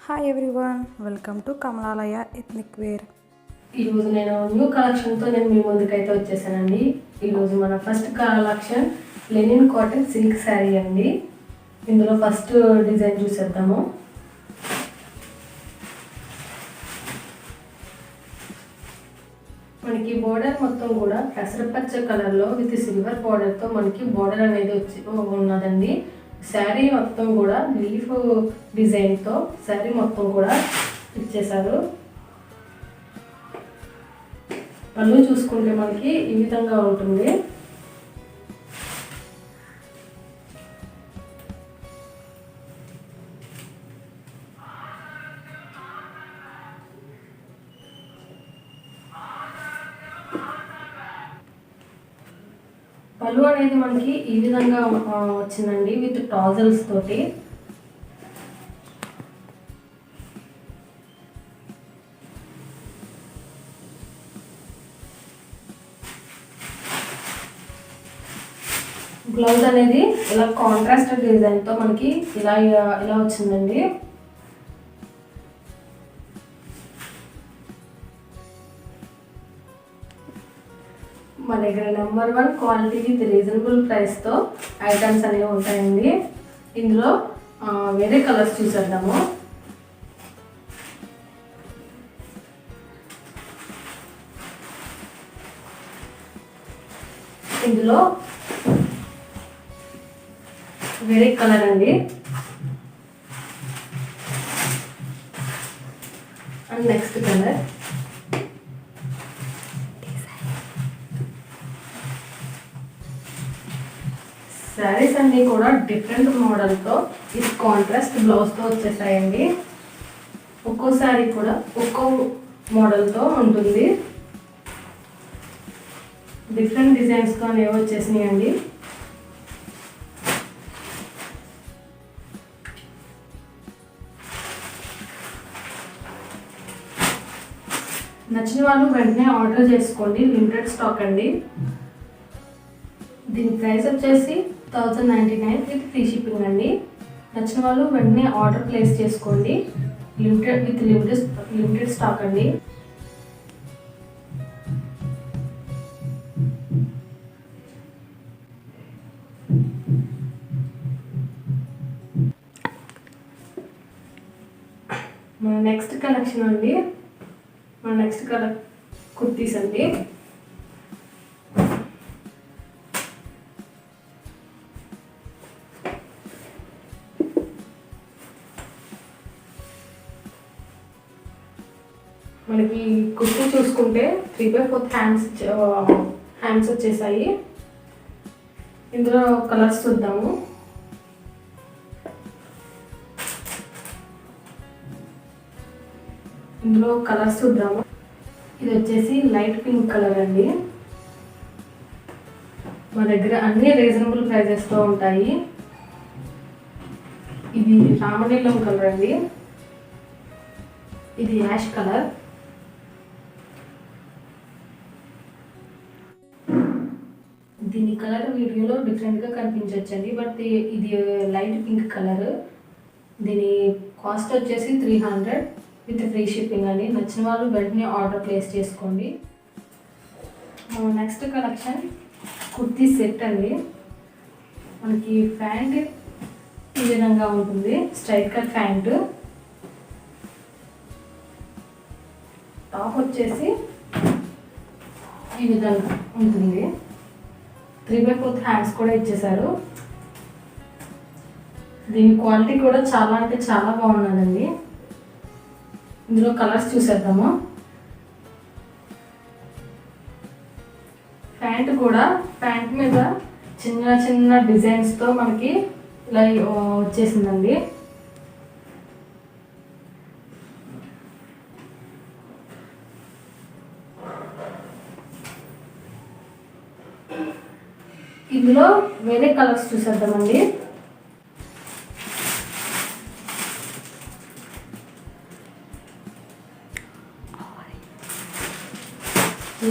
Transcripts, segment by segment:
Hi everyone, welcome to Kamalalaya ethnic wear. ఈరోజు నేను new కలెక్షన్తో మీ ముందుకైతే వచ్చేసానండి. ఈరోజు మన first collection linen cotton silk sari అండి. ఇందులో ఫస్ట్ డిజైన్ చూసేద్దాము. మనకి బోర్డర్ మొత్తం కూడా పెసరపచ్చ కలర్లో విత్ సిల్వర్ బోర్డర్తో మనకి బోర్డర్ అనేది ఉన్నదండి. శారీ మొత్తం కూడా లీఫ్ డిజైన్తో శారీ మొత్తం కూడా ఇచ్చేసారు. పళ్ళు చూసుకుంటే మనకి ఈ విధంగా ఉంటుంది. పళ్ళు అనేది మనకి ఈ విధంగా వచ్చిందండి విత్ టాజల్స్ తోటి. బ్లౌజ్ అనేది ఇలా కాంట్రాస్ట్ డిజైన్తో మనకి ఇలా ఇలా వచ్చిందండి. మా దగ్గర నెంబర్ 1 క్వాలిటీ విత్ రీజనబుల్ ప్రైస్తో ఐటమ్స్ అనేవి ఉంటాయండి. ఇందులో వేరే కలర్స్ చూసేద్దాము. ఇందులో వేరే కలర్ అండి. And next colour. శారీస్ అన్నీ కూడా డిఫరెంట్ మోడల్తో ఇది కాంట్రాస్ట్ బ్లౌజ్తో వచ్చేసాయండి. ఒక్కో శారీ కూడా ఒక్కో మోడల్తో ఉంటుంది. డిఫరెంట్ డిజైన్స్తో అనేవి వచ్చేసినాయండి. నచ్చిన వాళ్ళు వెంటనే ఆర్డర్ చేసుకోండి. లిమిటెడ్ స్టాక్ అండి. దీని ప్రైస్ వచ్చేసి 1099 విత్ ఫ్రీ షిప్పింగ్ అండి. నచ్చిన వాళ్ళు వెంటనే ఆర్డర్ ప్లేస్ చేసుకోండి. లిమిటెడ్ స్టాక్ అండి. మన నెక్స్ట్ కలెక్షన్ అండి. మన నెక్స్ట్ కలర్ కుర్తీస్ అండి. మనకి కుర్తీ చూసుకుంటే 3/4 హ్యాండ్స్ వచ్చేసాయి. ఇందులో కలర్స్ చూద్దాము. ఇది వచ్చేసి లైట్ పింక్ కలర్ అండి. మా దగ్గర అన్ని రీజనబుల్ ప్రైజెస్తో ఉంటాయి. ఇది రామనీలం కలర్ అండి. ఇది యాష్ కలర్. దీని కలర్ వీడియోలో డిఫరెంట్గా కనిపించవచ్చండి, బట్ ఇది లైట్ పింక్ కలర్. దీని కాస్ట్ వచ్చేసి 300 విత్ ఫ్రీ షిప్పింగ్ అండి. నచ్చిన వాళ్ళు వెంటనే ఆర్డర్ ప్లేస్ చేసుకోండి. నెక్స్ట్ కలెక్షన్ కుర్తీ సెట్ అండి. మనకి ప్యాంట్ ఈ విధంగా ఉంటుంది. Straight cut pant. టాప్ వచ్చేసి ఈ విధంగా ఉంటుంది. 3/4 హ్యాండ్స్ కూడా ఇచ్చేసారు. దీని క్వాలిటీ కూడా చాలా అంటే చాలా బాగున్నదండి. ఇందులో కలర్స్ చూసేద్దాము. ప్యాంట్ మీద చిన్న చిన్న డిజైన్స్తో మనకి ఇలా వచ్చేసిందండి. ఇందులో వేరే కలర్స్ చూసేద్దామండి.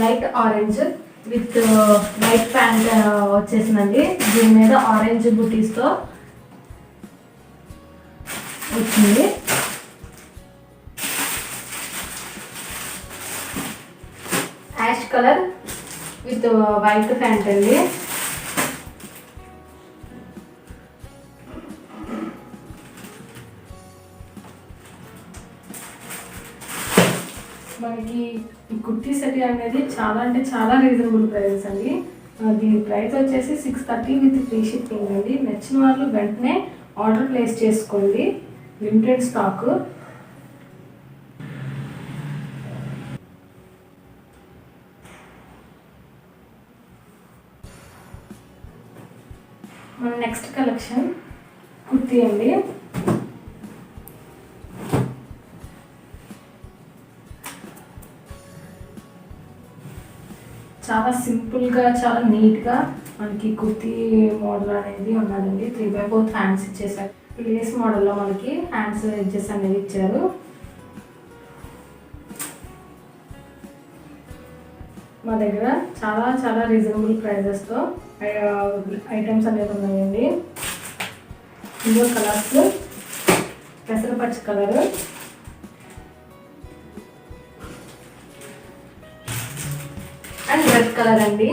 Light orange with white pant వచ్చేసిందండి. దీని మీద ఆరెంజ్ బుటీస్తో వచ్చింది. కలర్ విత్ వైట్ ప్యాంట్ అండి. మనకి ఈ కుర్తీ సెట్ అనేది చాలా అంటే చాలా రీజనబుల్ ప్రైజెస్ అండి. దీని ప్రైస్ వచ్చేసి 630 విత్ ఫ్రీ షిప్పింగ్ అండి. నచ్చిన వాళ్ళు వెంటనే ఆర్డర్ ప్లేస్ చేసుకోండి, లిమిటెడ్ స్టాక్. మన నెక్స్ట్ కలెక్షన్ కుర్తీ అండి. చాలా సింపుల్గా చాలా నీట్గా మనకి కుర్తీ మోడల్ అనేది ఉన్నదండి. 3/4 హ్యాండ్స్ ఇచ్చేసారు. లేస్ మోడల్లో మనకి హ్యాండ్స్ ఎడ్జెస్ అనేది ఇచ్చారు. మా దగ్గర చాలా చాలా రీజనబుల్ ప్రైజెస్తో ఐటమ్స్ అనేవి ఉన్నాయండి. ఇందులో కలర్స్ పెసరపచ్చ కలర్, అండ్ రెడ్ కలర్ అండి.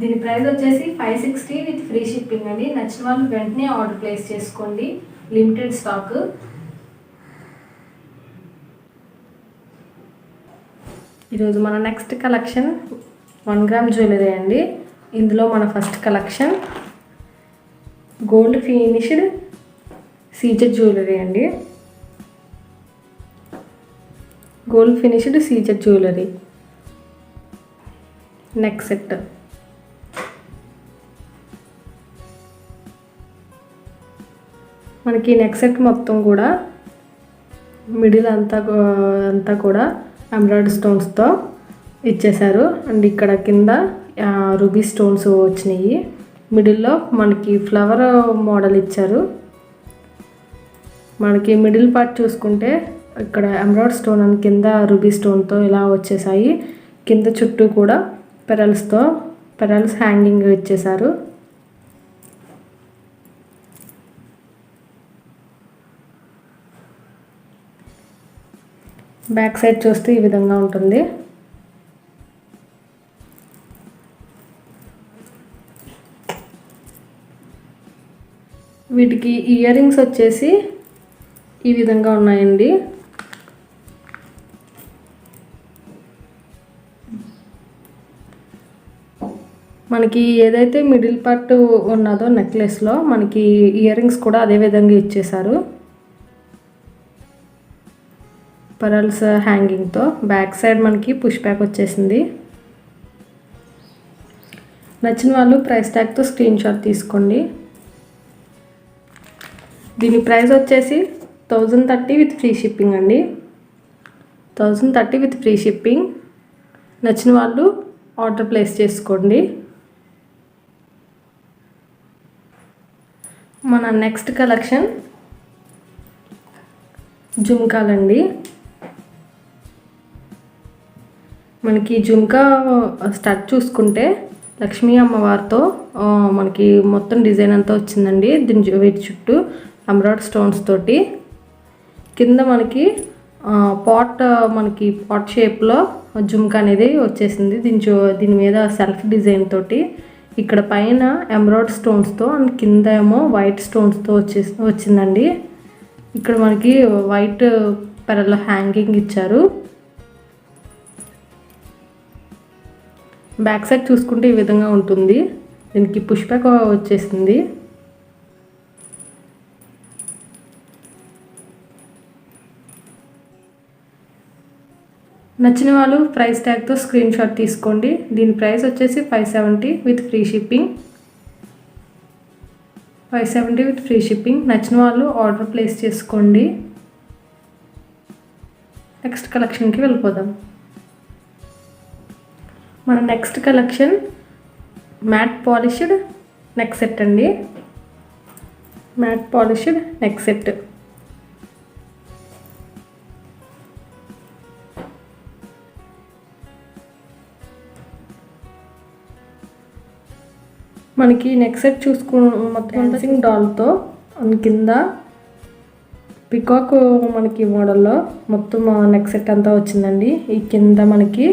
దీని ప్రైస్ వచ్చేసి 560 విత్ ఫ్రీ షిప్పింగ్ అండి. నచ్చిన వాళ్ళు వెంటనే ఆర్డర్ ప్లేస్ చేసుకోండి, లిమిటెడ్ స్టాక్. ఈరోజు మన నెక్స్ట్ కలెక్షన్ 1 గ్రామ్ జ్యువెలరీ అండి. ఇందులో మన first collection gold finished CZ jewellery అండి. Gold finished CZ jewellery neck set. మనకి నెక్ సెట్ మొత్తం కూడా మిడిల్ అంతా కూడా ఎంబ్రాయిడరీ స్టోన్స్తో ఇచ్చేసారు. అండ్ ఇక్కడ కింద రూబీ స్టోన్స్ వచ్చినాయి. మిడిల్లో మనకి ఫ్లవర్ మోడల్ ఇచ్చారు. మనకి మిడిల్ పార్ట్ చూసుకుంటే ఇక్కడ ఎంబ్రాయిడరీ స్టోన్ అని కింద రూబీ స్టోన్తో ఇలా వచ్చేసాయి. కింద చుట్టూ కూడా పెరల్స్ హ్యాంగింగ్ ఇచ్చేసారు. బ్యాక్ సైడ్ చూస్తే ఈ విధంగా ఉంటుంది. వీటికి ఇయర్ రింగ్స్ వచ్చేసి ఈ విధంగా ఉన్నాయండి. మనకి ఏదైతే మిడిల్ పార్ట్ ఉన్నదో నెక్లెస్లో మనకి ఇయర్ రింగ్స్ కూడా అదే విధంగా ఇచ్చేసారు. పరల్స్ హ్యాంగింగ్తో బ్యాక్ సైడ్ మనకి పుష్ బ్యాక్ వచ్చేసింది. నచ్చిన వాళ్ళు ప్రైస్ ట్యాగ్తో స్క్రీన్ షాట్ తీసుకోండి. దీని ప్రైస్ వచ్చేసి 1030 విత్ ఫ్రీ షిప్పింగ్ అండి. 1030 విత్ ఫ్రీ షిప్పింగ్. నచ్చిన వాళ్ళు ఆర్డర్ ప్లేస్ చేసుకోండి. మన నెక్స్ట్ కలెక్షన్ జుమ్కాలండి. మనకి జుమ్కా స్టడ్ చూసుకుంటే లక్ష్మీ అమ్మవారితో మనకి మొత్తం డిజైన్ అంతా వచ్చిందండి. దీని వీటి చుట్టూ ఎంబ్రాయిడరీ స్టోన్స్ తోటి కింద మనకి పాట్ షేప్లో జుమ్కా అనేది వచ్చేసింది. దీని మీద సెల్ఫ్ డిజైన్ తోటి ఇక్కడ పైన ఎంబ్రాయిడరీ స్టోన్స్తో అండ్ కింద ఏమో వైట్ స్టోన్స్తో వచ్చిందండి. ఇక్కడ మనకి వైట్ పెరల్లో హ్యాంగింగ్ ఇచ్చారు. బ్యాక్ సైడ్ చూసుకుంటే ఈ విధంగా ఉంటుంది. దీనికి పుష్ బ్యాక్ వచ్చేసింది. నచ్చిన వాళ్ళు ప్రైస్ ట్యాగ్తో స్క్రీన్ షాట్ తీసుకోండి. దీని ప్రైస్ వచ్చేసి 570 with free shipping. 570 with free shipping. నచ్చిన వాళ్ళు ఆర్డర్ ప్లేస్ చేసుకోండి. నెక్స్ట్ కలెక్షన్కి వెళ్ళిపోదాం. మన next collection matte polished neck set అండి. Matte polished neck set. మనకి నెక్ సెట్ మొత్తం డాల్తో కింద పికాక్ మనకి మోడల్లో మొత్తం నెక్ సెట్ అంతా వచ్చిందండి. ఈ కింద మనకి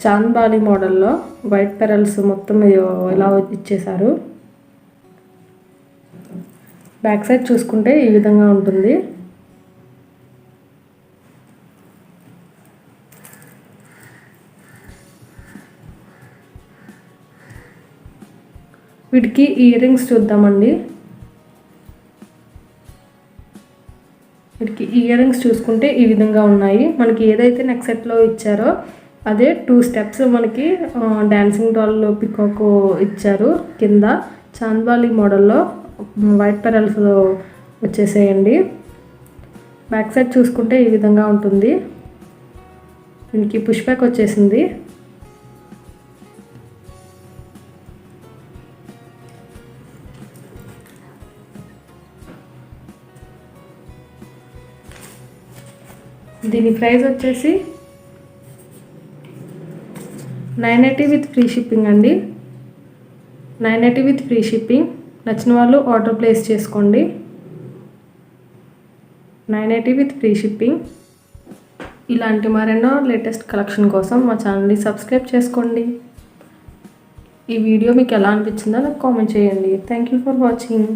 చాంద్బాలి మోడల్లో వైట్ పెరల్స్ మొత్తం ఇలా ఇచ్చేశారు. బ్యాక్ సైడ్ చూసుకుంటే ఈ విధంగా ఉంటుంది. వీటికి ఇయర్ రింగ్స్ చూద్దామండి. వీటికి ఇయర్ రింగ్స్ చూసుకుంటే ఈ విధంగా ఉన్నాయి. మనకి ఏదైతే నెక్ సెట్లో ఇచ్చారో అదే 2 స్టెప్స్ మనకి డాన్సింగ్ డాల్ పికాక్ ఇచ్చారు. కింద చాంద్బాలి మోడల్లో వైట్ పెరల్స్ వచ్చేసేయండి. బ్యాక్ సైడ్ చూసుకుంటే ఈ విధంగా ఉంటుంది. దీనికి పుష్ బ్యాక్ వచ్చేసింది. దీని ప్రైస్ వచ్చేసి 980 విత్ ఫ్రీ షిప్పింగ్ అండి. 980 విత్ ఫ్రీ షిప్పింగ్. నచ్చిన వాళ్ళు ఆర్డర్ ప్లేస్ చేసుకోండి. 980 విత్ ఫ్రీ షిప్పింగ్. ఇలాంటి మరెన్నో లేటెస్ట్ కలెక్షన్ కోసం మా ఛానల్ని సబ్స్క్రైబ్ చేసుకోండి. ఈ వీడియో మీకు ఎలా అనిపించిందో నాకు కామెంట్ చేయండి. Thank you for watching.